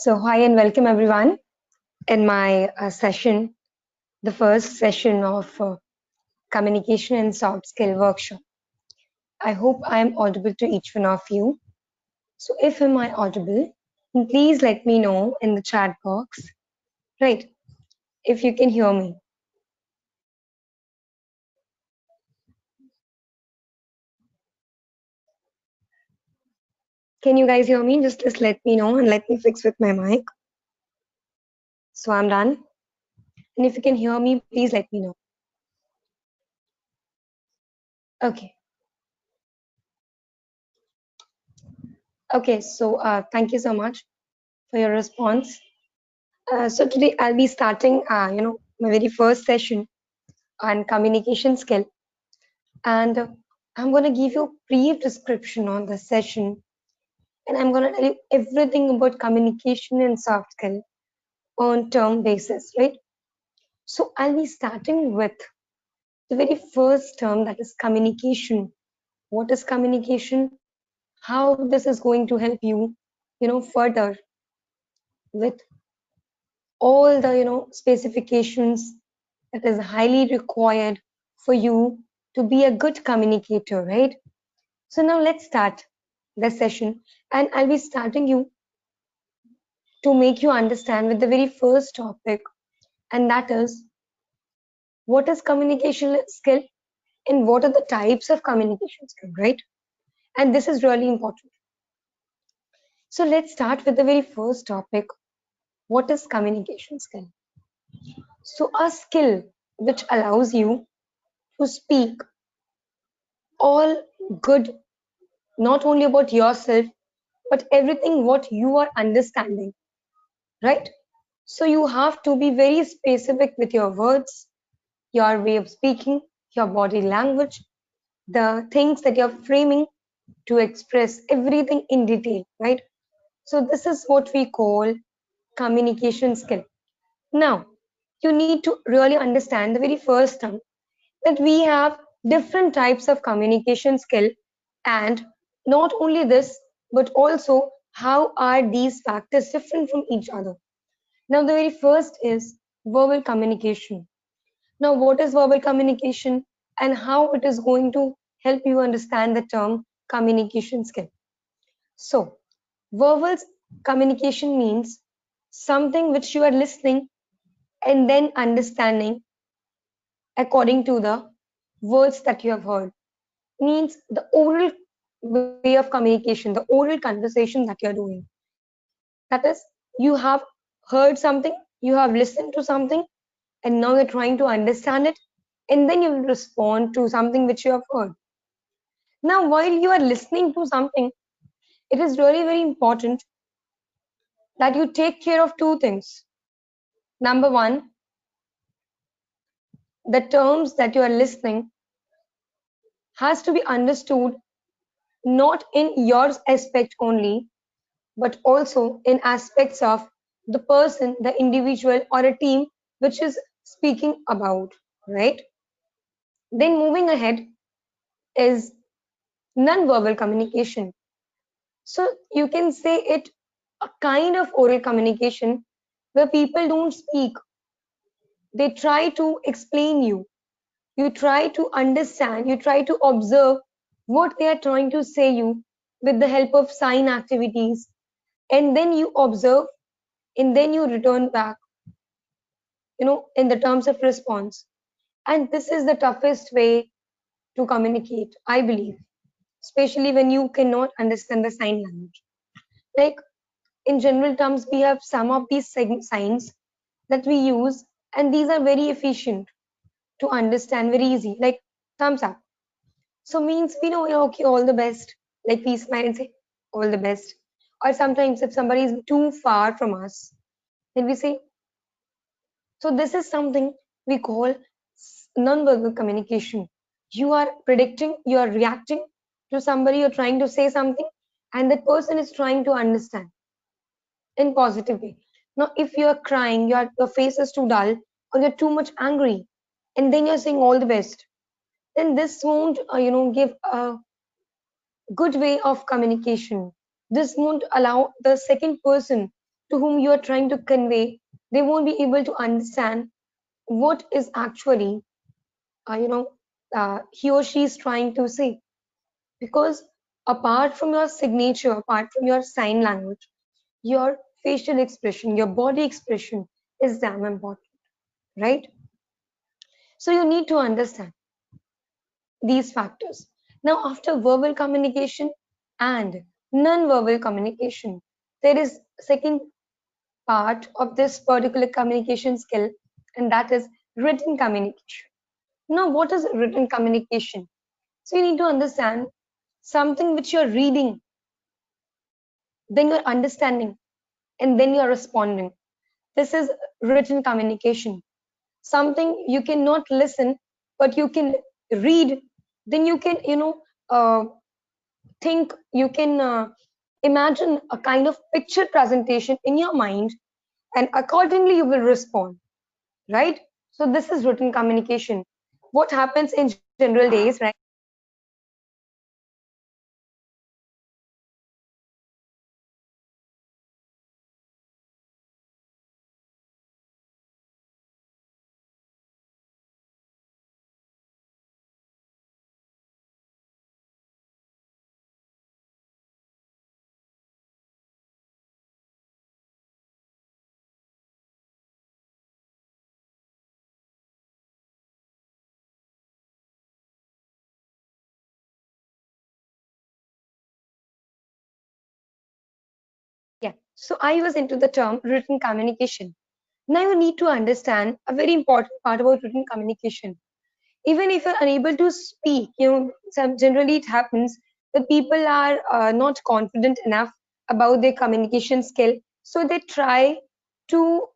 Hi and welcome everyone in my session, the first session of Communication and Soft Skill Workshop. I hope I am audible to each one of you. So, if am I audible, please let me know in the chat box, right? If you can hear me. Can you guys hear me? Just let me know and let me fix with my mic. So, I'm done. And if you can hear me, please let me know. Okay. Okay. Thank you so much for your response. So today I'll be starting, my very first session on communication skill, and I'm going to give you a brief description on the session, and I'm going to tell you everything about communication and soft skill on term basis, right? So I'll be starting with the very first term, that is communication. What is communication? How this is going to help you, further with all the specifications that is highly required for you to be a good communicator, right? So now let's start the session, and I'll be starting you to make you understand with the very first topic, and that is what is communication skill and what are the types of communication skill, right? And this is really important. So let's start with the very first topic. What is communication skill? So a skill which allows you to speak all good, not only about yourself, but everything what you are understanding, right? So you have to be very specific with your words, your way of speaking, your body language, the things that you're framing to express everything in detail, right? So this is what we call communication skill. Now, you need to really understand the very first term, that we have different types of communication skill, and not only this, but also how are these factors different from each other. Now the very first is verbal communication. Now what is verbal communication and how it is going to help you understand the term communication skill? So verbal communication means something which you are listening and then understanding according to the words that you have heard, means the oral way of communication, the oral conversation that you're doing. That is, you have heard something, you have listened to something, and now you're trying to understand it, and then you will respond to something which you have heard. Now, while you are listening to something, it is really very important that you take care of two things. Number one, the terms that you are listening has to be understood not in your aspect only, but also in aspects of the person, the individual, or a team which is speaking about, right? Then moving ahead is non-verbal communication. So you can say it a kind of oral communication where people don't speak. They try to explain you. You try to understand. You try to observe what they are trying to say you with the help of sign activities. And then you observe and then you return back, in the terms of response. And this is the toughest way to communicate, I believe, especially when you cannot understand the sign language. Like in general terms, we have some of these signs that we use, and these are very efficient to understand, very easy, like thumbs up. So means we know, yeah, okay, all the best. Like we smile and say all the best. Or sometimes if somebody is too far from us, then we say. So this is something we call non-verbal communication. You are predicting, you are reacting to somebody, you're trying to say something, and that person is trying to understand in positive way. Now, if you're crying, your face is too dull, or you're too much angry, and then you're saying all the best, then this won't, give a good way of communication. This won't allow the second person to whom you are trying to convey, they won't be able to understand what is actually, he or she is trying to say. Because apart from your signature, apart from your sign language, your facial expression, your body expression is damn important, right? So you need to understand these factors. Now, after verbal communication and non-verbal communication, there is second part of this particular communication skill, and that is written communication. Now, what is written communication? So you need to understand something which you're reading, then you're understanding, and then you're responding. This is written communication. Something you cannot listen, but you can read, then you can, think, you can imagine a kind of picture presentation in your mind, and accordingly you will respond, right? So this is written communication. What happens in general days, right? Yeah, so I was into the term written communication. Now you need to understand a very important part about written communication. Even if you're unable to speak, generally it happens that people are not confident enough about their communication skill, so they try to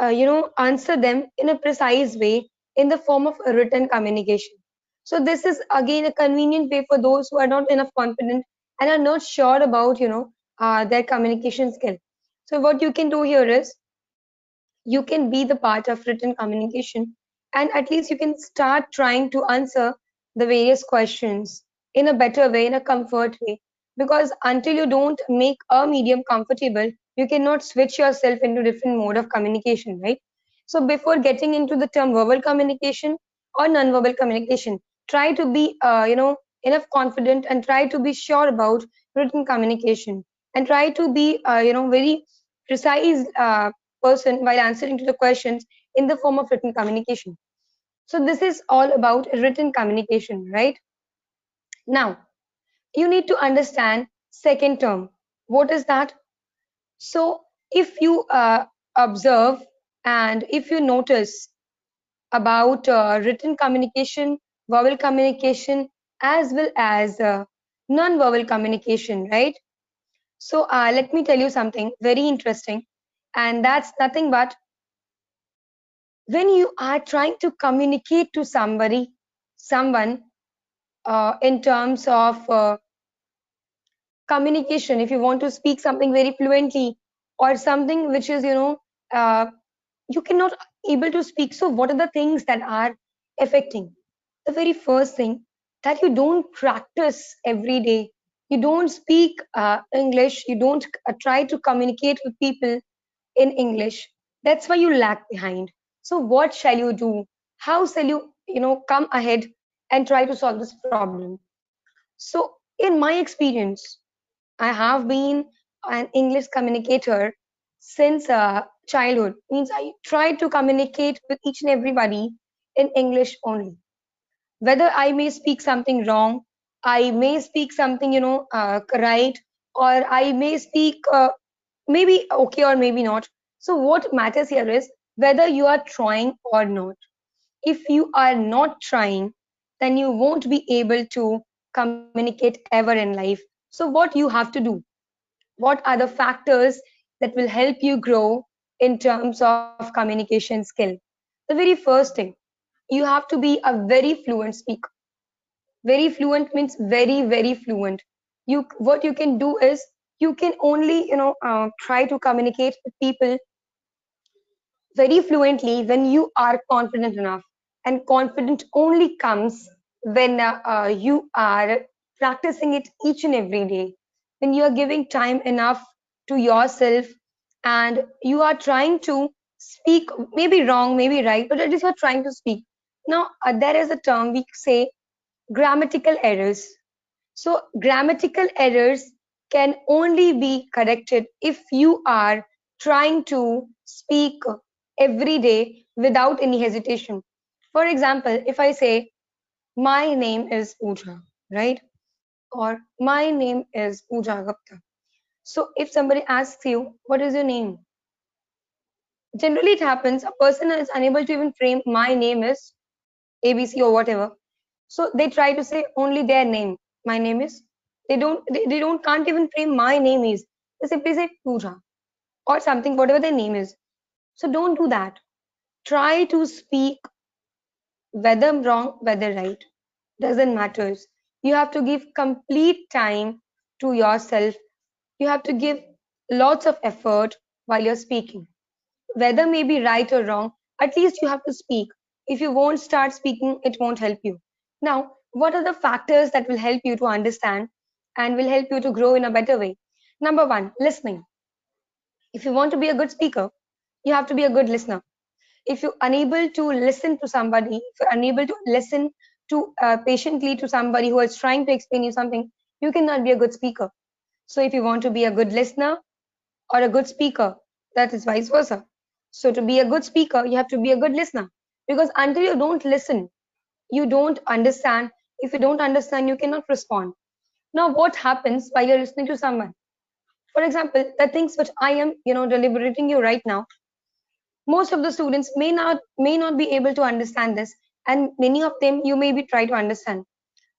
answer them in a precise way in the form of a written communication. So this is again a convenient way for those who are not enough confident and are not sure about their communication skill. So what you can do here is you can be the part of written communication, and at least you can start trying to answer the various questions in a better way, in a comfort way. Because until you don't make a medium comfortable, you cannot switch yourself into different mode of communication, right? So before getting into the term verbal communication or non-verbal communication, try to be enough confident and try to be sure about written communication, and try to be very precise person while answering to the questions in the form of written communication. So this is all about written communication, right? Now, you need to understand second term. What is that? So if you observe and if you notice about written communication, verbal communication, as well as non-verbal communication, right? So let me tell you something very interesting, and that's nothing but when you are trying to communicate to someone, in terms of communication, if you want to speak something very fluently or something which is uh, you cannot able to speak, so what are the things that are affecting? The very first thing, that you don't practice every day, you don't speak English, you don't try to communicate with people in English. That's why you lag behind. So what shall you do? How shall you, come ahead and try to solve this problem? So in my experience, I have been an English communicator since childhood. Means I try to communicate with each and everybody in English only. Whether I may speak something wrong, I may speak something, right, or I may speak maybe okay or maybe not. So what matters here is whether you are trying or not. If you are not trying, then you won't be able to communicate ever in life. So what you have to do? What are the factors that will help you grow in terms of communication skill? The very first thing, you have to be a very fluent speaker. Very fluent means very, very fluent. You, what you can do is you can only try to communicate with people very fluently when you are confident enough, and confident only comes when you are practicing it each and every day, when you are giving time enough to yourself, and you are trying to speak, maybe wrong, maybe right, but at least you're trying to speak. Now, there is a term we say grammatical errors. So, grammatical errors can only be corrected if you are trying to speak every day without any hesitation. For example, if I say, my name is Pooja, right? Or my name is Pooja Gupta. So, if somebody asks you, what is your name? Generally, it happens a person is unable to even frame my name is ABC or whatever. So they try to say only their name. My name is. They don't can't even frame my name is. They simply say Pooja or something, whatever their name is. So don't do that. Try to speak whether wrong, whether right. Doesn't matter. You have to give complete time to yourself. You have to give lots of effort while you're speaking. Whether may be right or wrong, at least you have to speak. If you won't start speaking, it won't help you. Now, what are the factors that will help you to understand and will help you to grow in a better way? Number one, listening. If you want to be a good speaker, you have to be a good listener. If you're unable to listen to somebody, if you're unable to listen to patiently to somebody who is trying to explain you something, you cannot be a good speaker. So if you want to be a good listener, or a good speaker. That is vice versa. So to be a good speaker, you have to be a good listener. Because until you don't listen, you don't understand. If you don't understand, you cannot respond. Now, what happens while you're listening to someone? For example, the things which I am, deliberating you right now, most of the students may not be able to understand this, and many of them you maybe try to understand.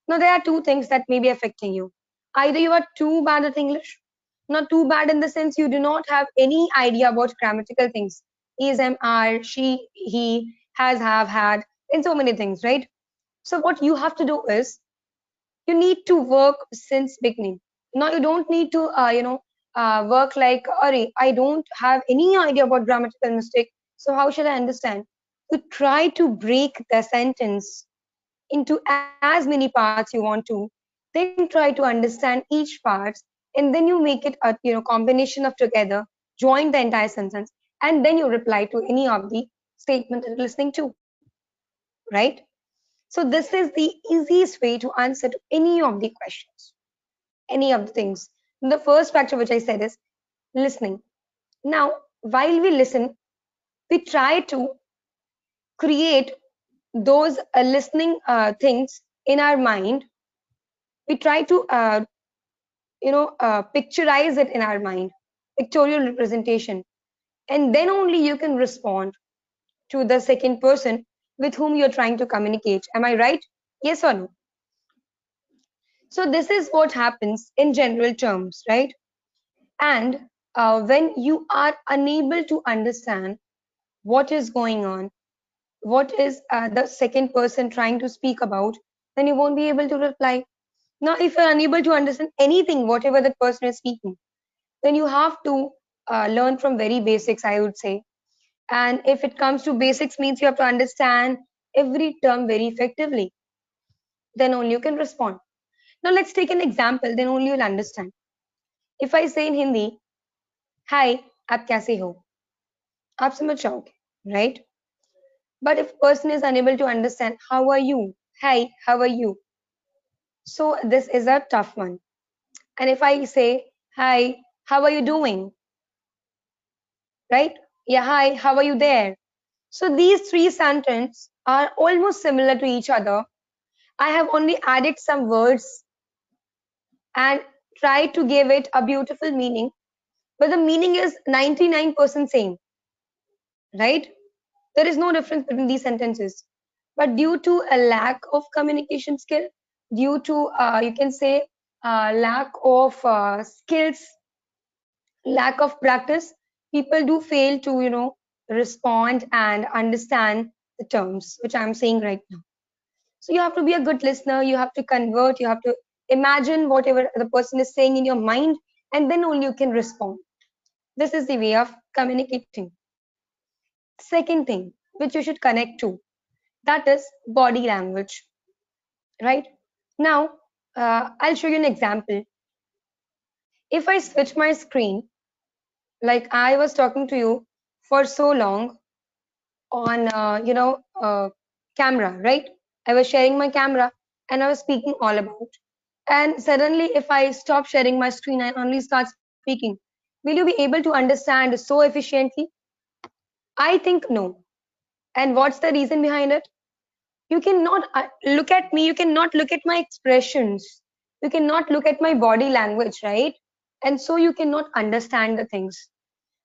Now, there are two things that may be affecting you. Either you are too bad at English, not too bad in the sense you do not have any idea about grammatical things. Is, am, are, she, he, has, have, had, and so many things, right? So what you have to do is you need to work since beginning. Now you don't need to, work like, I don't have any idea about grammatical mistake. So how should I understand? You try to break the sentence into as many parts you want to, then try to understand each part, and then you make it a combination of together, join the entire sentence, and then you reply to any of the statement that you're listening to, right? So this is the easiest way to answer to any of the questions, any of the things. The first factor which I said is listening. Now, while we listen, we try to create those listening things in our mind. We try to picturize it in our mind, pictorial representation, and then only you can respond to the second person with whom you're trying to communicate. Am I right? Yes or no? So this is what happens in general terms, right? And when you are unable to understand what is going on, what is the second person trying to speak about, then you won't be able to reply. Now, if you're unable to understand anything, whatever that person is speaking, then you have to learn from very basics, I would say. And if it comes to basics, means you have to understand every term very effectively. Then only you can respond. Now let's take an example. Then only you'll understand. If I say in Hindi, "Hi, आप कैसे हो?" आप समझ जाओगे, right? But if a person is unable to understand, "How are you?" "Hi, how are you?" So this is a tough one. And if I say, "Hi, how are you doing?" Right? Yeah, hi, how are you there? So these three sentences are almost similar to each other. I have only added some words and tried to give it a beautiful meaning, but the meaning is 99% same, right? There is no difference between these sentences. But due to a lack of communication skill, due to, you can say, lack of skills, lack of practice, people do fail to, respond and understand the terms which I'm saying right now. So you have to be a good listener, you have to convert, you have to imagine whatever the person is saying in your mind, and then only you can respond. This is the way of communicating. Second thing which you should connect to, that is body language, right? Now, I'll show you an example. If I switch my screen like I was talking to you for so long on camera, right? I was sharing my camera and I was speaking all about. And suddenly, if I stop sharing my screen and only start speaking, will you be able to understand so efficiently? I think no. And what's the reason behind it? You cannot look at me, you cannot look at my expressions, you cannot look at my body language, right? And so you cannot understand the things.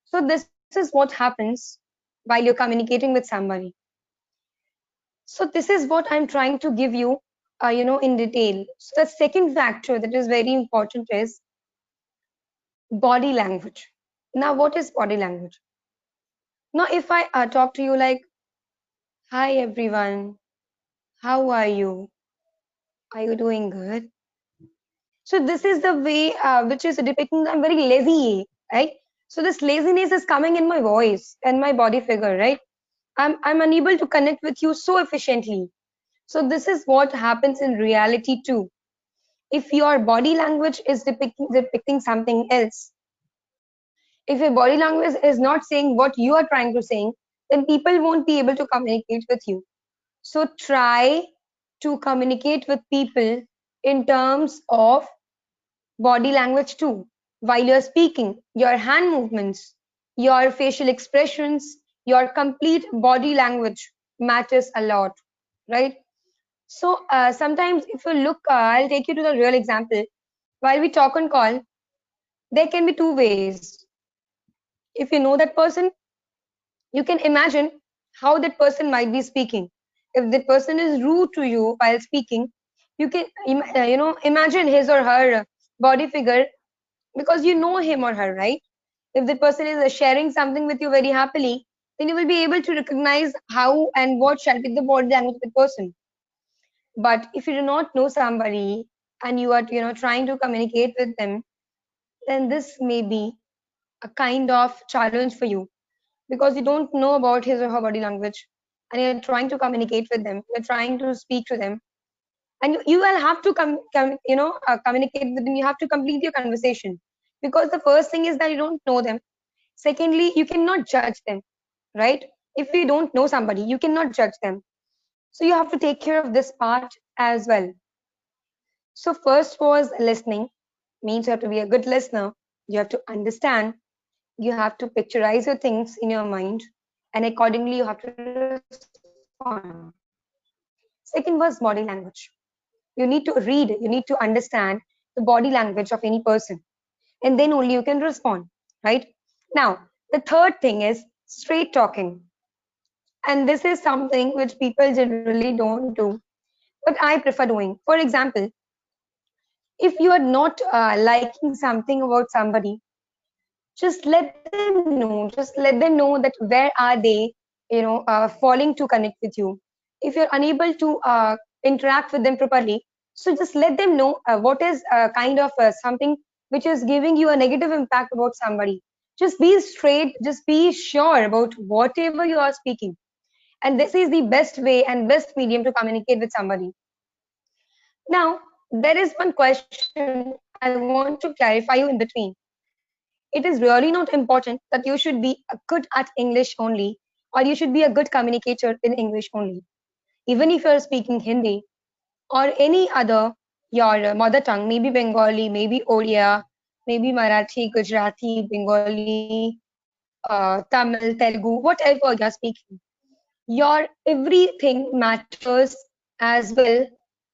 So this is what happens while you're communicating with somebody. So this is what I'm trying to give you, in detail. So the second factor that is very important is body language. Now, what is body language? Now, if I talk to you like, "Hi everyone, how are you? Are you doing good?" So this is the way which is depicting I'm very lazy, right? So this laziness is coming in my voice and my body figure, right? I'm unable to connect with you so efficiently. So this is what happens in reality too. If your body language is depicting something else, if your body language is not saying what you are trying to say, then people won't be able to communicate with you. So try to communicate with people in terms of body language too. While you're speaking, your hand movements, your facial expressions, your complete body language matters a lot, right? So sometimes if you look, I'll take you to the real example. While we talk on call, there can be two ways. If you know that person, you can imagine how that person might be speaking. If that person is rude to you while speaking, you can imagine his or her body figure because you know him or her, right? If the person is sharing something with you very happily, then you will be able to recognize how and what shall be the body language of the person. But if you do not know somebody and you are trying to communicate with them, then this may be a kind of challenge for you because you don't know about his or her body language and you're trying to communicate with them, you're trying to speak to them, and you will have to communicate with them. You have to complete your conversation because the first thing is that you don't know them. Secondly, you cannot judge them, right? If you don't know somebody, you cannot judge them. So you have to take care of this part as well. So first was listening, means you have to be a good listener. You have to understand. You have to picturize your things in your mind, and accordingly you have to respond. Second was body language. You need to read, you need to understand the body language of any person, and then only you can respond, right? Now, the third thing is straight talking. And this is something which people generally don't do, but I prefer doing. For example, if you are not liking something about somebody, just let them know. Just let them know that where are they, falling to connect with you. If you're unable to interact with them properly, so just let them know what is kind of something which is giving you a negative impact about somebody. Just be straight, just be sure about whatever you are speaking. And this is the best way and best medium to communicate with somebody. Now, there is one question I want to clarify you in between. It is really not important that you should be good at English only, or you should be a good communicator in English only. Even if you're speaking Hindi or any other, your mother tongue, maybe Bengali, maybe Odia, maybe Marathi, Gujarati, Bengali, Tamil, Telugu, whatever you're speaking, your everything matters as well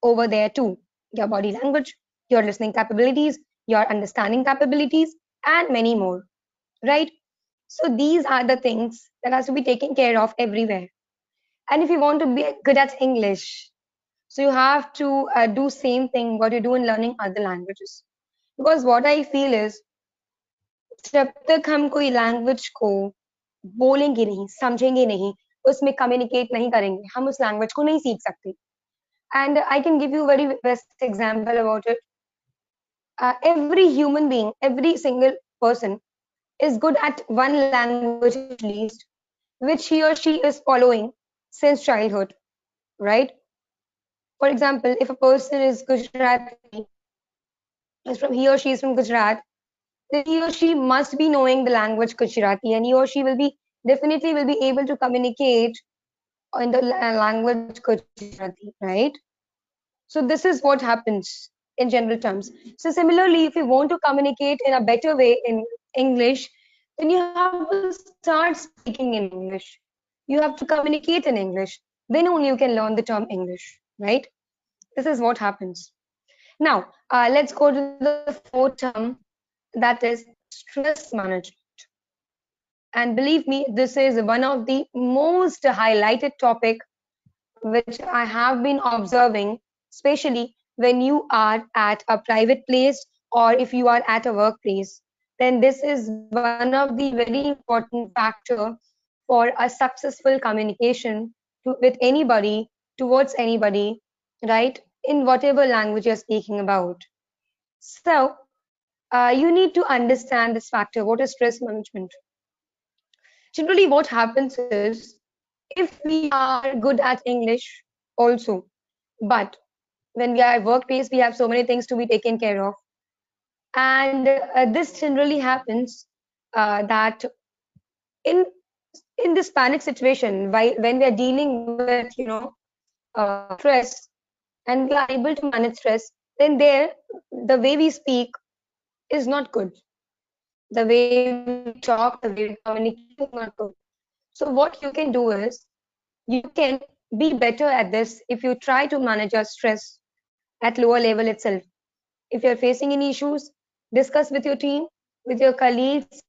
over there too. Your body language, your listening capabilities, your understanding capabilities, and many more, right? So these are the things that has to be taken care of everywhere. And if you want to be good at English, so you have to do same thing what you do in learning other languages. Because what I feel is जब तक हम कोई language को बोलेंगे नहीं, समझेंगे नहीं, उसमें कम्युनिकेट नहीं करेंगे, हम उस लैंग्वेज को नहीं सीख सकते. And I can give you very best example about it. Every human being, every single person is good at one language at least, which he or she is following since childhood, right? For example, if a person is Gujarati, he or she is from Gujarat, then he or she must be knowing the language Gujarati, and he or she will be definitely will be able to communicate in the language Gujarati, right? So this is what happens in general terms. So similarly, if you want to communicate in a better way in English, then you have to start speaking in English. You have to communicate in English. Then only you can learn the term English, right? This is what happens. Now, let's go to the fourth term, that is stress management. And believe me, this is one of the most highlighted topic which I have been observing, especially when you are at a private place or if you are at a workplace. Then this is one of the very important factor for a successful communication with anybody, towards anybody, right? In whatever language you're speaking about. So, you need to understand this factor. What is stress management? Generally, what happens is if we are good at English also, but when we are at workplace, we have so many things to be taken care of. And this generally happens that in in this panic situation, when we are dealing with stress and we are unable to manage stress, then there the way we speak is not good. The way we talk, the way we communicate is not good. So what you can do is you can be better at this if you try to manage your stress at lower level itself. If you're facing any issues, discuss with your team, with your colleagues,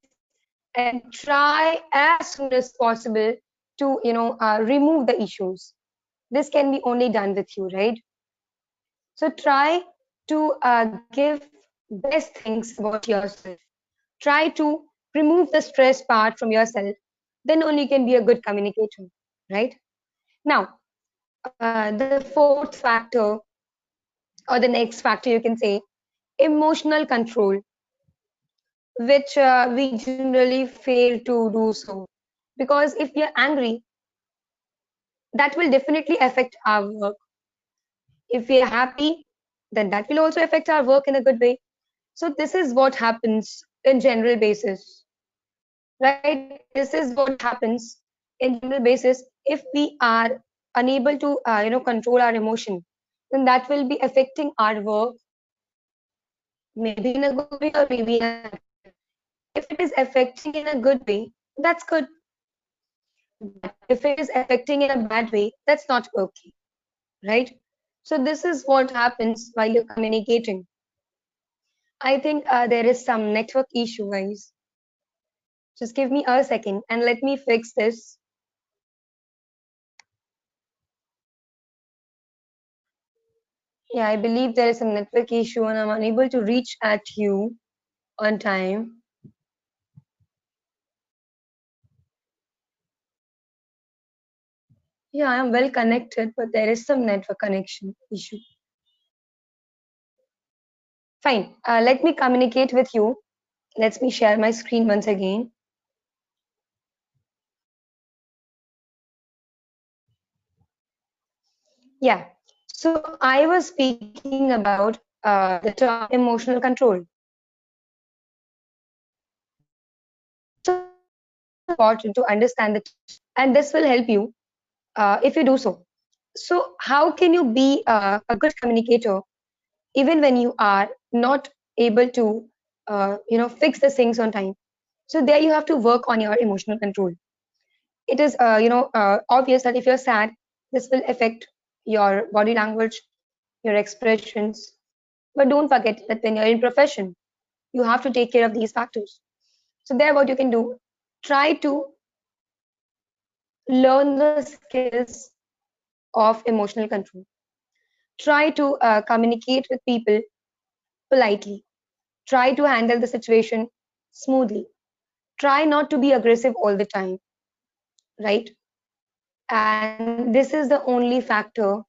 and try as soon as possible to remove the issues. This can be only done with you, right? So try to give best things about yourself. Try to remove the stress part from yourself. Then only you can be a good communicator, right? Now, the fourth factor, or the next factor, you can say, emotional control, which we generally fail to do so. Because if we are angry, that will definitely affect our work. If we are happy, then that will also affect our work in a good way. So this is what happens in general basis, right? This is what happens in general basis if we are unable to control our emotion, then that will be affecting our work, maybe in a good way or maybe in a bad way. If it is affecting in a good way, that's good. But if it is affecting in a bad way, that's not okay, right? So this is what happens while you're communicating. I think there is some network issue, guys. Just give me a second and let me fix this. Yeah, I believe there is some network issue and I'm unable to reach at you on time. Yeah, I am well connected, but there is some network connection issue. Fine. Let me communicate with you. Let me share my screen once again. Yeah. So I was speaking about the term emotional control. So important to understand it, and this will help you if you do so. So how can you be a good communicator even when you are not able to fix the things on time? So there you have to work on your emotional control. It is obvious that if you're sad, this will affect your body language, your expressions. But don't forget that when you're in profession, you have to take care of these factors. So there what you can do, try to learn the skills of emotional control. Try to communicate with people politely. Try to handle the situation smoothly. Try not to be aggressive all the time, right? And this is the only factor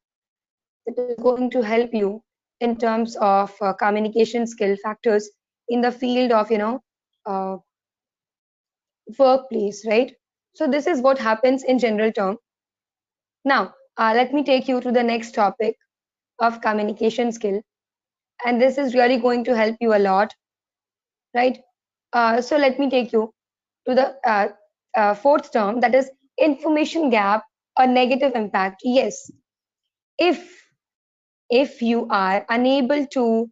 that is going to help you in terms of communication skill factors in the field of uh, workplace, right? So this is what happens in general term. Now, let me take you to the next topic of communication skill, and this is really going to help you a lot, right? So let me take you to the fourth term, that is information gap or negative impact. Yes, if you are unable to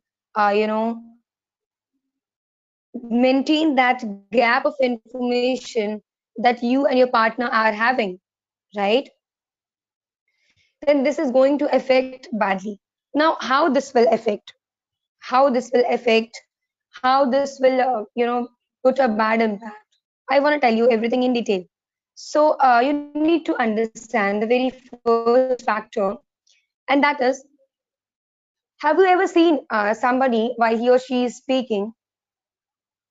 maintain that gap of information that you and your partner are having, right, then this is going to affect badly. Now, how this will affect, how this will put a bad impact, I want to tell you everything in detail. So you need to understand the very first factor, and that is, have you ever seen somebody while he or she is speaking?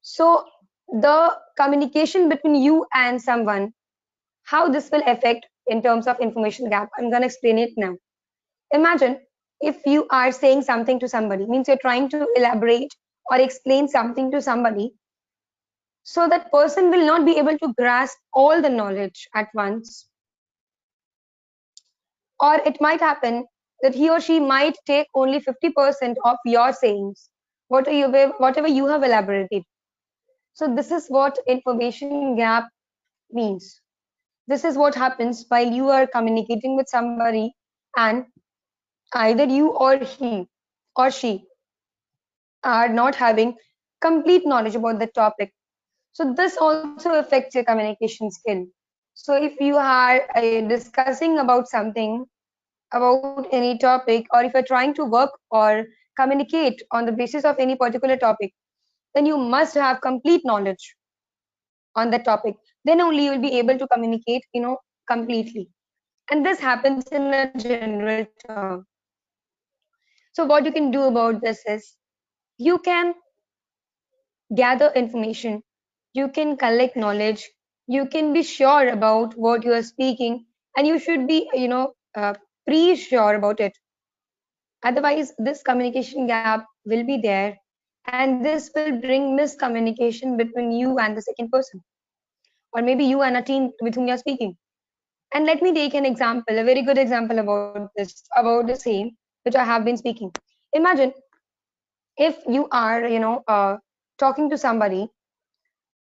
So the communication between you and someone, how this will affect in terms of information gap, I'm going to explain it now. Imagine if you are saying something to somebody, means you're trying to elaborate or explain something to somebody, so that person will not be able to grasp all the knowledge at once. Or it might happen that he or she might take only 50% of your sayings, whatever you have elaborated. So this is what information gap means. This is what happens while you are communicating with somebody, and either you or he or she are not having complete knowledge about the topic. So this also affects your communication skill. So if you are discussing about something, about any topic, or if you're trying to work or communicate on the basis of any particular topic, then you must have complete knowledge on that topic. Then only you will be able to communicate, completely. And this happens in a general term. So what you can do about this is, you can gather information, you can collect knowledge, you can be sure about what you are speaking, and you should be, pre-sure about it. Otherwise, this communication gap will be there, and this will bring miscommunication between you and the second person, or maybe you and a team with whom you're speaking. And let me take an example, a very good example about this, about the same, which I have been speaking. Imagine if you are, talking to somebody,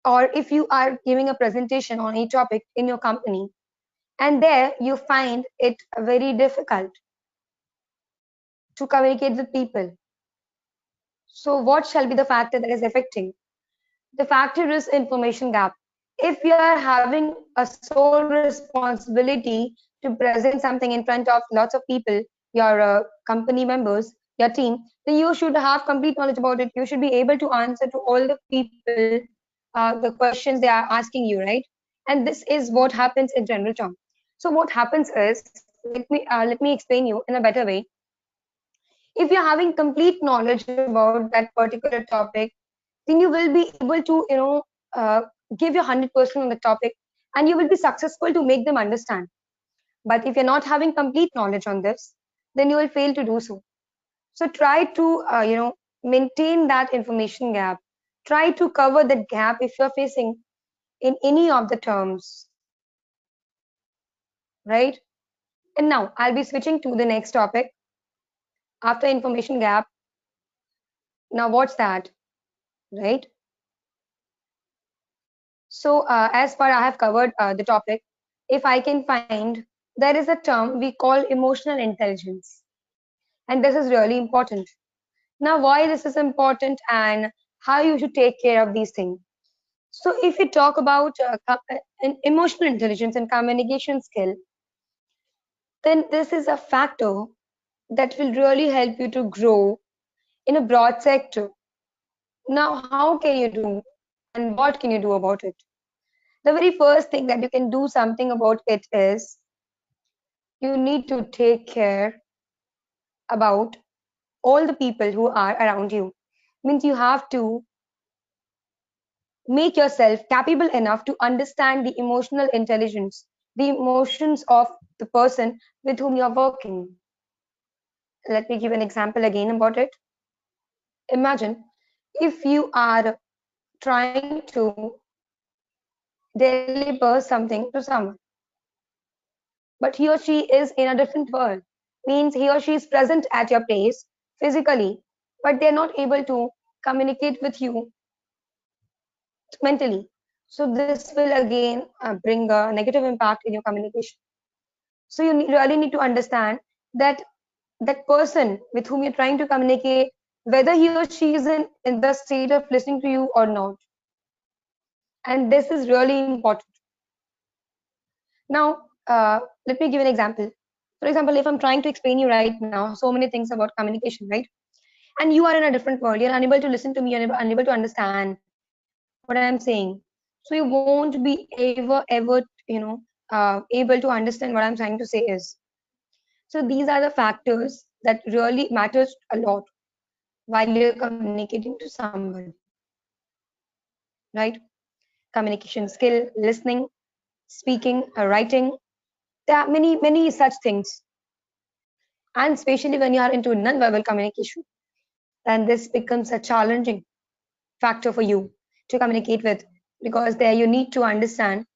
or if you are giving a presentation on a topic in your company, and there you find it very difficult to communicate with people. So what shall be the factor that is affecting? The factor is information gap. If you are having a sole responsibility to present something in front of lots of people, your company members, your team, then you should have complete knowledge about it. You should be able to answer to all the people the questions they are asking you, right? And this is what happens in general term. So what happens is, let me explain you in a better way. If you're having complete knowledge about that particular topic, then you will be able to give your 100% on the topic, and you will be successful to make them understand. But if you're not having complete knowledge on this, then you will fail to do so. So try to maintain that information gap. Try to cover that gap if you're facing in any of the terms, right? And now I'll be switching to the next topic after information gap. Now what's that, right? So as far I have covered the topic, if I can find, there is a term we call emotional intelligence, and this is really important. Now, why this is important and how you should take care of these things. So, if we talk about emotional intelligence and communication skill, then this is a factor that will really help you to grow in a broad sector. Now, how can you do and what can you do about it? The very first thing that you can do something about it is, you need to take care about all the people who are around you. Means you have to make yourself capable enough to understand the emotional intelligence, the emotions of the person with whom you're working. Let me give an example again about it. Imagine if you are trying to deliver something to someone, but he or she is in a different world. Means he or she is present at your place physically, but they're not able to communicate with you mentally. So this will again bring a negative impact in your communication. So you really need to understand that that person with whom you're trying to communicate, whether he or she is in the state of listening to you or not. And this is really important. Now, let me give an example. For example, if I'm trying to explain you right now so many things about communication, right? And you are in a different world, you're unable to listen to me, you're unable to understand what I'm saying. So you won't be ever, able to understand what I'm trying to say is. So these are the factors that really matters a lot while you're communicating to somebody, right? Communication skill, listening, speaking, writing. There are many such things. And especially when you are into non-verbal communication, then this becomes a challenging factor for you to communicate with, because there you need to understand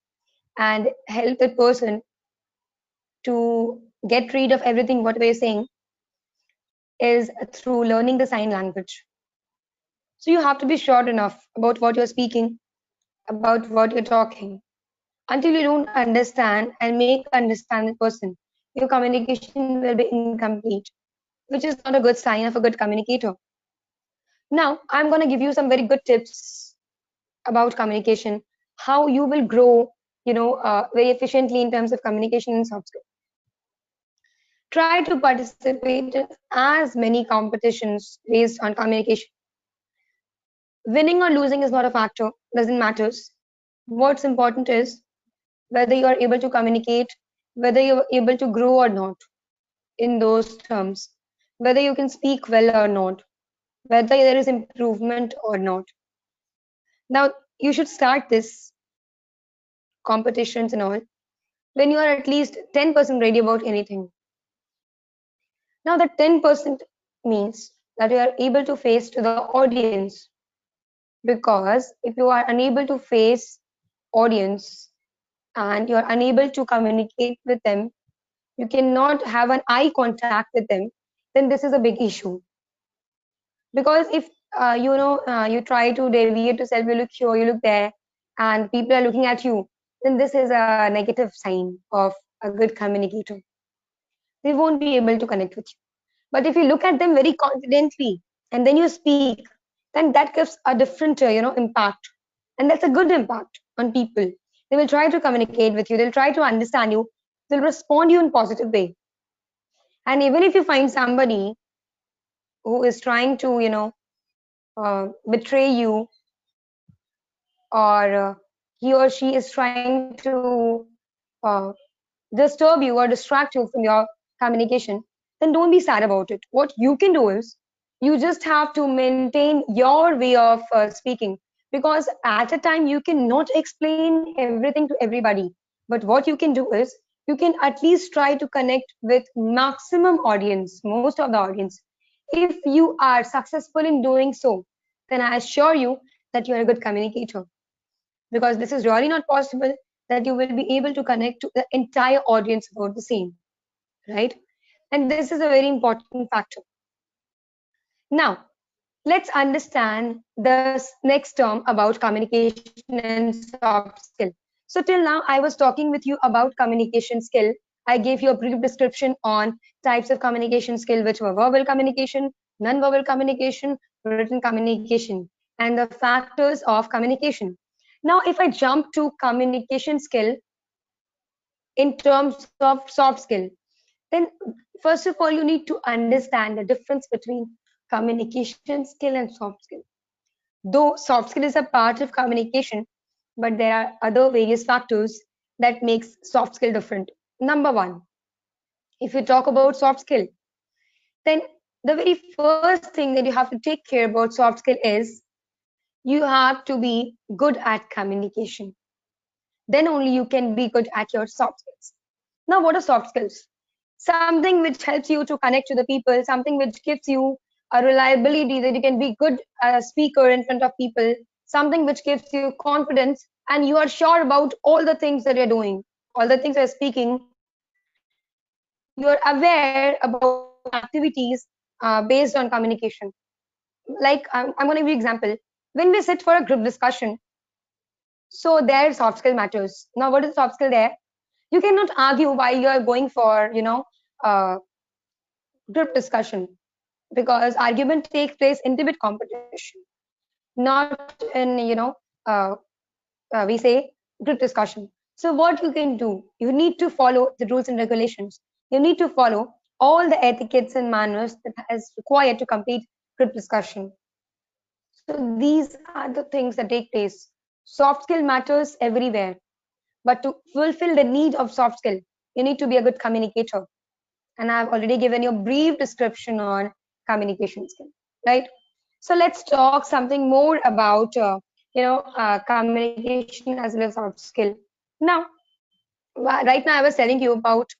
and help the person to get rid of everything what we're saying is through learning the sign language. So you have to be sure enough about what you're speaking, about what you're talking. Until you don't understand and make understand the person, your communication will be incomplete, which is not a good sign of a good communicator. Now, I'm going to give you some very good tips about communication, how you will grow, very efficiently in terms of communication and soft skills. Try to participate in as many competitions based on communication. Winning or losing is not a factor, doesn't matter. What's important is whether you are able to communicate, whether you're able to grow or not in those terms, whether you can speak well or not, whether there is improvement or not. Now, you should start this competitions and all when you are at least 10% ready about anything. Now, that 10% means that you are able to face to the audience, because if you are unable to face audience and you are unable to communicate with them, you cannot have an eye contact with them, then this is a big issue. Because if you try to deviate yourself, you look here, you look there, and people are looking at you, then this is a negative sign of a good communicator. They won't be able to connect with you. But if you look at them very confidently and then you speak, then that gives a different impact, and that's a good impact on people. They will try to communicate with you, they'll try to understand you, they'll respond you in positive way. And even if you find somebody who is trying to betray you, or he or she is trying to uh, disturb you or distract you from your communication, then don't be sad about it. What you can do is you just have to maintain your way of speaking, because at a time you cannot explain everything to everybody. But what you can do is you can at least try to connect with maximum audience, most of the audience. If you are successful in doing so, then I assure you that you are a good communicator, because this is really not possible that you will be able to connect to the entire audience about the same, right? And this is a very important factor. Now, let's understand the next term about communication and soft skill. So till now, I was talking with you about communication skill. I gave you a brief description on types of communication skill, which were verbal communication, non-verbal communication, written communication, and the factors of communication. Now, if I jump to communication skill in terms of soft skill, then first of all, you need to understand the difference between communication skill and soft skill. Though soft skill is a part of communication, but there are other various factors that makes soft skill different. Number one, if you talk about soft skill, then the very first thing that you have to take care about soft skill is you have to be good at communication. Then only you can be good at your soft skills. Now, what are soft skills? Something which helps you to connect to the people, something which gives you a reliability that you can be good speaker in front of people, something which gives you confidence, and you are sure about all the things that you're doing, all the things you're speaking. You're aware about activities based on communication. Like I'm going to give you example. When we sit for a group discussion, So their soft skill matters. Now, what is soft skill there? You cannot argue while you are going for, uh, group discussion, because argument takes place in debate competition, not in, uh, we say group discussion. So what you can do, you need to follow the rules and regulations. You need to follow all the etiquettes and manners that is required to complete group discussion. So these are the things that take place. Soft skill matters everywhere, but to fulfill the need of soft skill, you need to be a good communicator. And I've already given you a brief description on communication skill, right? So let's talk something more about communication as well as soft skill. Now, right now I was telling you about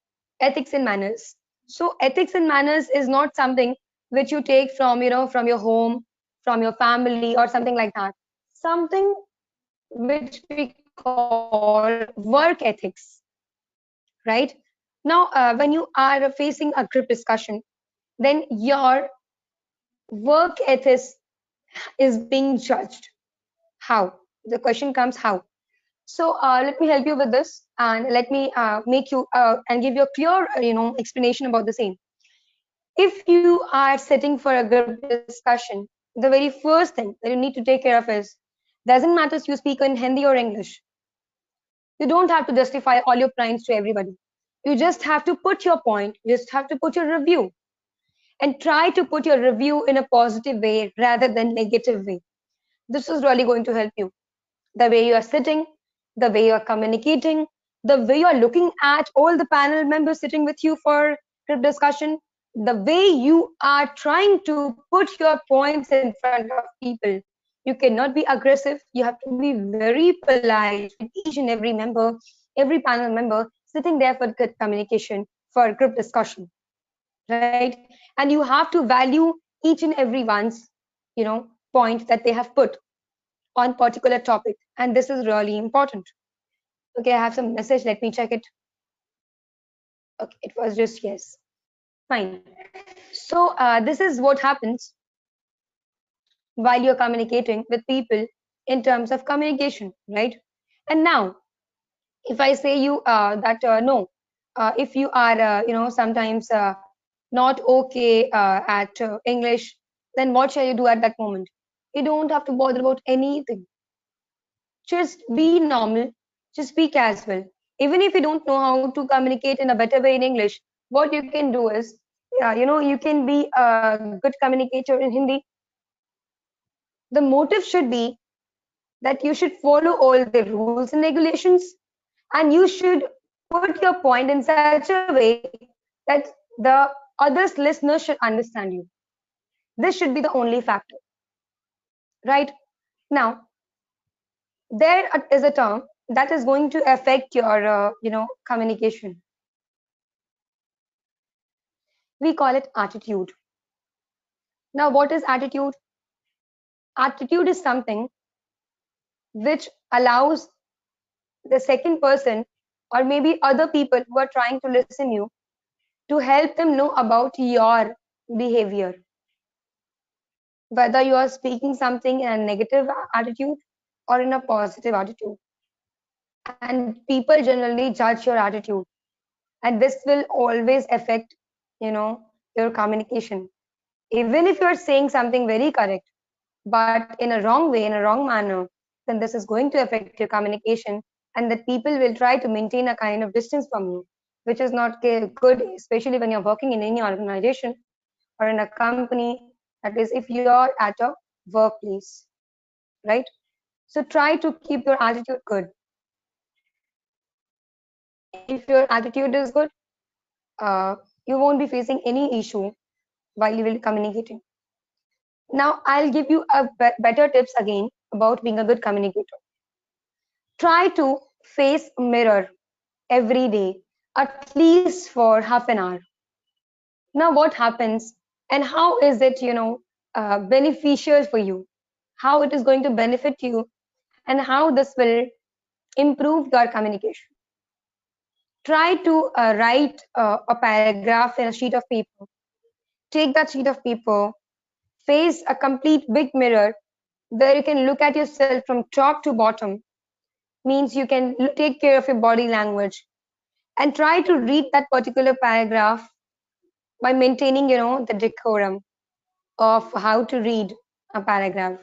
ethics and manners. So ethics and manners is not something which you take from from your home, from your family, or something like that. Something which we call work ethics, right? Now, when you are facing a group discussion, then your work ethics is being judged. How? The question comes how. So let me help you with this, and let me make you and give you a clear, explanation about the same. If you are sitting for a group discussion, the very first thing that you need to take care of is, doesn't matter if you speak in Hindi or English. You don't have to justify all your points to everybody. You just have to put your point. You just have to put your review, and try to put your review in a positive way rather than negative way. This is really going to help you. The way you are sitting, the way you are communicating, the way you are looking at all the panel members sitting with you for group discussion, the way you are trying to put your points in front of people. You cannot be aggressive. You have to be very polite with each and every member, every panel member sitting there for good communication, for group discussion, right? And you have to value each and everyone's, point that they have put on particular topic, and this is really important. Okay, I have some message, let me check it. Okay, it was just yes, fine. So this is what happens while you're communicating with people in terms of communication, right? And now if I say you that no, if you are sometimes not okay at English, then what shall you do at that moment? You don't have to bother about anything. Just be normal, just be casual. Even if you don't know how to communicate in a better way in English, what you can do is, you can be a good communicator in Hindi. The motive should be that you should follow all the rules and regulations, and you should put your point in such a way that the others listeners should understand you. This should be the only factor, right? Now, there is a term that is going to affect your communication. We call it attitude. Now, what is attitude? Attitude is something which allows the second person, or maybe other people who are trying to listen you, to help them know about your behavior, whether you are speaking something in a negative attitude or in a positive attitude. And people generally judge your attitude, and this will always affect your communication. Even if you're saying something very correct, but in a wrong way, in a wrong manner, then this is going to affect your communication, and that people will try to maintain a kind of distance from you, which is not good, especially when you're working in any organization or in a company. That is, if you're at a workplace, right? So try to keep your attitude good. If your attitude is good, you won't be facing any issue while you will be communicating. Now, I'll give you a better tips again about being a good communicator. Try to face a mirror every day, at least for half an hour. Now, what happens and how is it, beneficial for you? How it is going to benefit you, and how this will improve your communication? Try to write a paragraph in a sheet of paper. Take that sheet of paper, face a complete big mirror where you can look at yourself from top to bottom, means you can take care of your body language and try to read that particular paragraph by maintaining, the decorum of how to read a paragraph.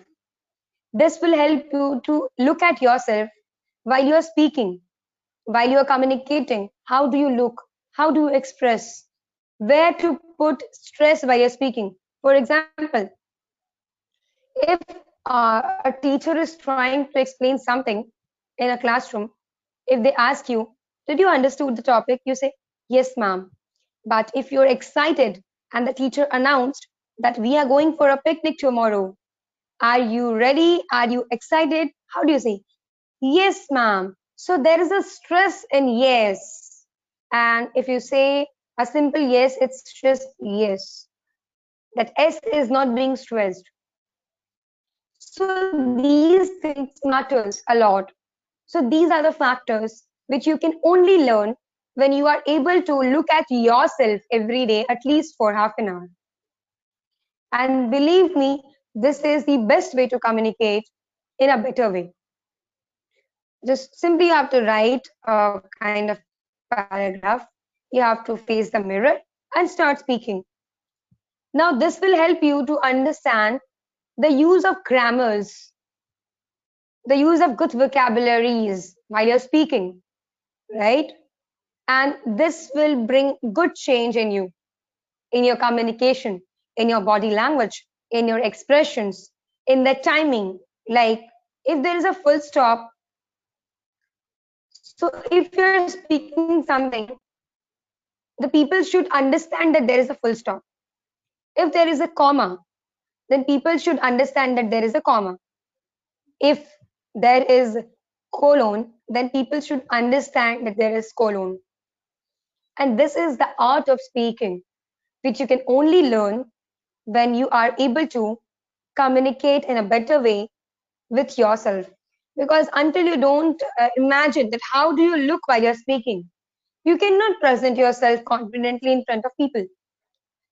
This will help you to look at yourself while you are speaking, while you are communicating. How do you look? How do you express? Where to put stress while you're speaking? For example, if a teacher is trying to explain something in a classroom, if they ask you, did you understood the topic? You say, yes, ma'am. But if you're excited and the teacher announced that we are going for a picnic tomorrow, are you ready? Are you excited? How do you say? Yes, ma'am. So there is a stress in yes. And if you say a simple yes, it's just yes. That S is not being stressed. So these things matters a lot. So these are the factors which you can only learn when you are able to look at yourself every day, at least for half an hour. And believe me, this is the best way to communicate in a better way. Just simply you have to write a kind of paragraph. You have to face the mirror and start speaking. Now, this will help you to understand the use of grammars, the use of good vocabularies while you're speaking, right? And this will bring good change in your communication, in your body language, in your expressions, in the timing. Like if there is a full stop, so if you're speaking something, the people should understand that there is a full stop. If there is a comma, then people should understand that there is a comma. If there is colon, then people should understand that there is colon. And this is the art of speaking, which you can only learn when you are able to communicate in a better way with yourself. Because until you don't imagine that how do you look while you're speaking, you cannot present yourself confidently in front of people.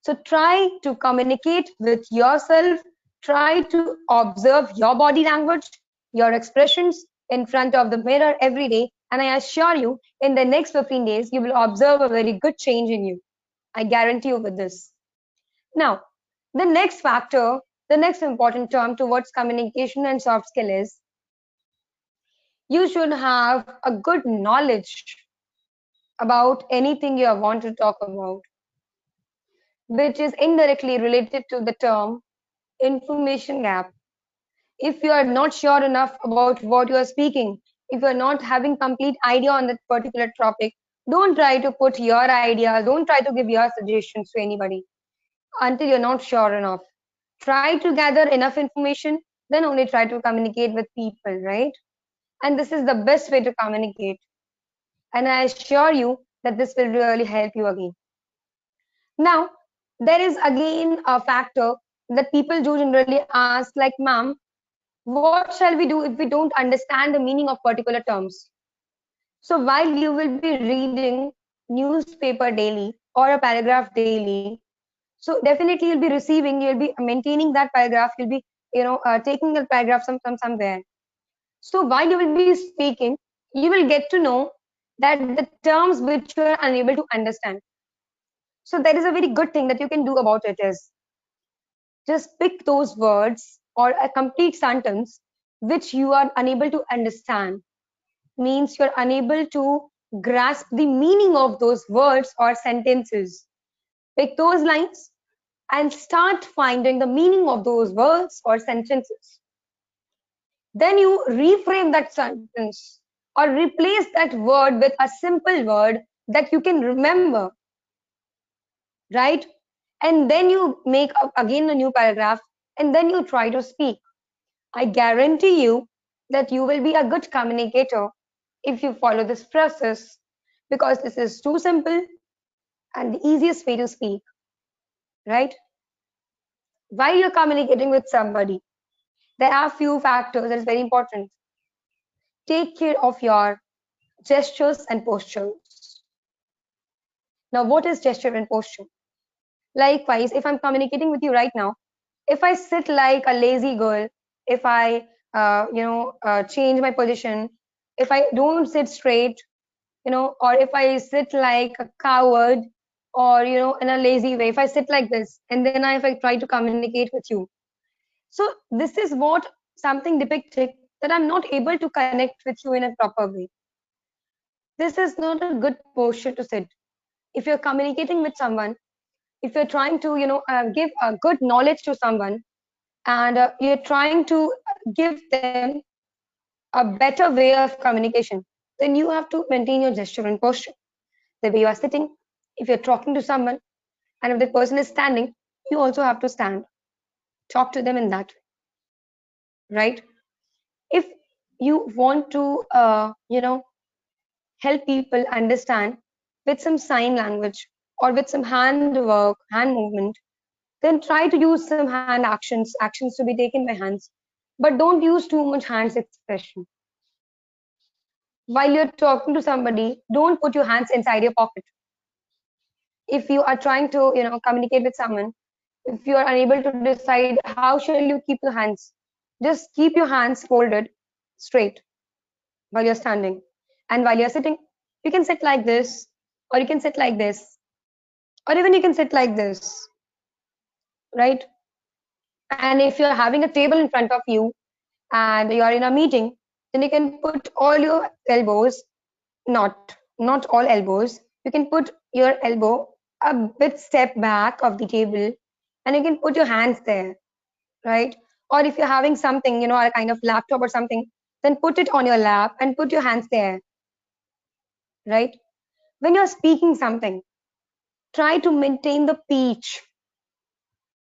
So try to communicate with yourself, try to observe your body language, your expressions in front of the mirror every day. And I assure you, in the next 15 days, you will observe a very good change in you. I guarantee you with this. Now, the next factor, the next important term towards communication and soft skill is you should have a good knowledge about anything you want to talk about, which is indirectly related to the term information gap. If you are not sure enough about what you are speaking, if you are not having complete idea on that particular topic, don't try to put your ideas, don't try to give your suggestions to anybody until you're not sure enough. Try to gather enough information, then only try to communicate with people, right? And this is the best way to communicate. And I assure you that this will really help you again. Now, there is again a factor that people do generally ask, like, ma'am, what shall we do if we don't understand the meaning of particular terms? So while you will be reading newspaper daily or a paragraph daily, so definitely you'll be receiving, you'll be maintaining that paragraph, you'll be, taking the paragraph from somewhere. So while you will be speaking, you will get to know that the terms which you are unable to understand. So there is a very good thing that you can do about it is just pick those words or a complete sentence which you are unable to understand, means you're unable to grasp the meaning of those words or sentences. Pick those lines and start finding the meaning of those words or sentences. Then you reframe that sentence or replace that word with a simple word that you can remember, right? And then you make again a new paragraph and then you try to speak. I guarantee you that you will be a good communicator if you follow this process, because this is too simple and the easiest way to speak, right? While you're communicating with somebody, there are few factors that is very important. Take care of your gestures and postures. Now, what is gesture and posture? Likewise, if I'm communicating with you right now, if I sit like a lazy girl, if I, change my position, if I don't sit straight, or if I sit like a coward, or in a lazy way, if I sit like this, and then if I try to communicate with you, so this is what something depicted, that I'm not able to connect with you in a proper way. This is not a good posture to sit. If you're communicating with someone, if you're trying to give a good knowledge to someone, and you're trying to give them a better way of communication, then you have to maintain your gesture and posture. The way you are sitting, if you're talking to someone, and if the person is standing, you also have to stand. Talk to them in that way, right? If you want to, help people understand with some sign language or with some hand work, hand movement, then try to use some hand actions to be taken by hands, but don't use too much hands expression. While you're talking to somebody, don't put your hands inside your pocket. If you are trying to, communicate with someone, if you are unable to decide how shall you keep your hands, just keep your hands folded straight while you're standing. And while you're sitting, you can sit like this, or you can sit like this, or even you can sit like this, right? And if you're having a table in front of you and you're in a meeting, then you can put all your elbows, not all elbows. You can put your elbow a bit step back of the table, and you can put your hands there, right? Or if you're having something, a kind of laptop or something, then put it on your lap and put your hands there, right? When you're speaking something, try to maintain the pitch.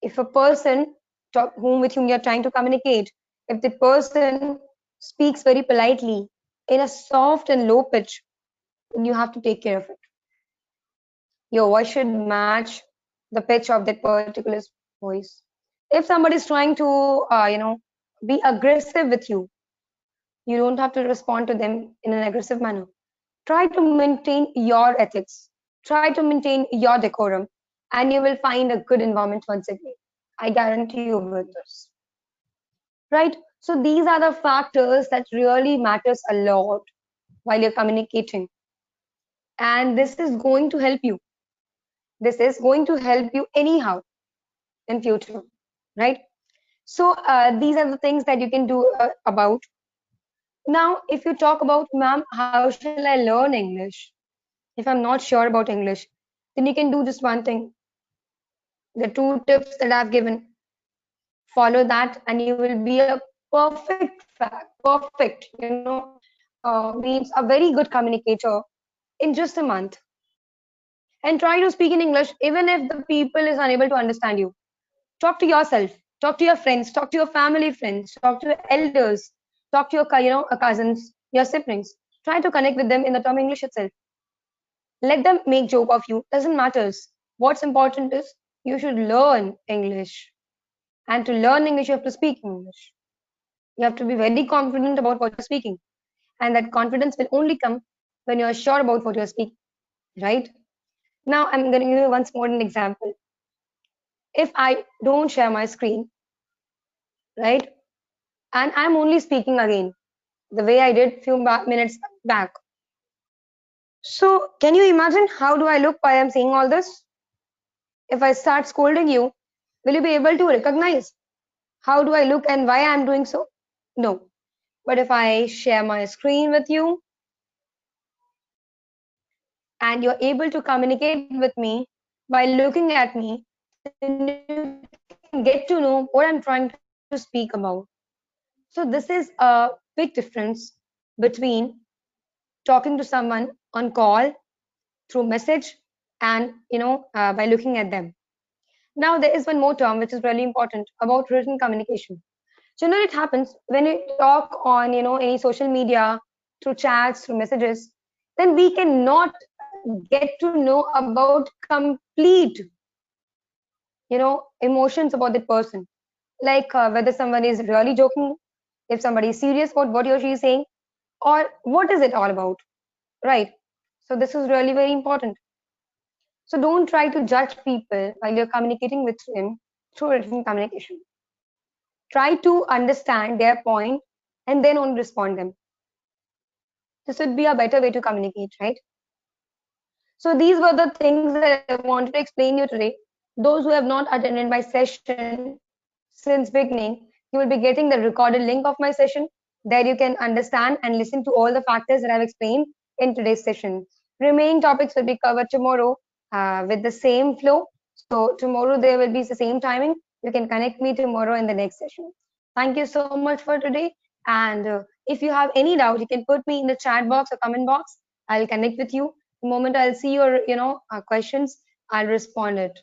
If a person with whom you're trying to communicate, if the person speaks very politely in a soft and low pitch, then you have to take care of it. Your voice should match the pitch of that particular voice. If somebody is trying to, be aggressive with you, you don't have to respond to them in an aggressive manner. Try to maintain your ethics. Try to maintain your decorum, and you will find a good environment once again. I guarantee you with this. Right? So these are the factors that really matters a lot while you're communicating. And this is going to help you. This is going to help you anyhow in future, right? So these are the things that you can do about. Now, if you talk about, ma'am, how shall I learn English? If I'm not sure about English, then you can do just one thing. The two tips that I've given, follow that, and you will be a perfect, means a very good communicator in just a month. And try to speak in English, even if the people is unable to understand you. Talk to yourself, talk to your friends, talk to your family friends, talk to your elders, talk to your, cousins, your siblings. Try to connect with them in the term English itself. Let them make joke of you. Doesn't matters. What's important is you should learn English. And to learn English, you have to speak English. You have to be very confident about what you're speaking. And that confidence will only come when you're sure about what you're speaking, right? Now, I'm going to give you once more an example. If I don't share my screen, right, and I'm only speaking again, the way I did few minutes back. So, can you imagine how do I look while I'm saying all this? If I start scolding you, will you be able to recognize how do I look and why I'm doing so? No. But if I share my screen with you and you're able to communicate with me by looking at me, then you can get to know what I'm trying to speak about. So this is a big difference between talking to someone on call, through message, and by looking at them. Now there is one more term which is really important about written communication. Generally, it happens when we talk on any social media, through chats, through messages, then we cannot get to know about complete emotions about that person, like whether someone is really joking, if somebody is serious about what he or she is saying, or what is it all about, right? So this is really very important. So don't try to judge people while you're communicating with them through written communication. Try to understand their point and then only respond them. This would be a better way to communicate, right? So these were the things that I wanted to explain you today. Those who have not attended my session since beginning, you will be getting the recorded link of my session. There you can understand and listen to all the factors that I've explained in today's session. Remaining topics will be covered tomorrow with the same flow. So tomorrow there will be the same timing. You can connect me tomorrow in the next session. Thank you so much for today. And if you have any doubt, you can put me in the chat box or comment box. I'll connect with you. The moment I'll see your, questions, I'll respond it.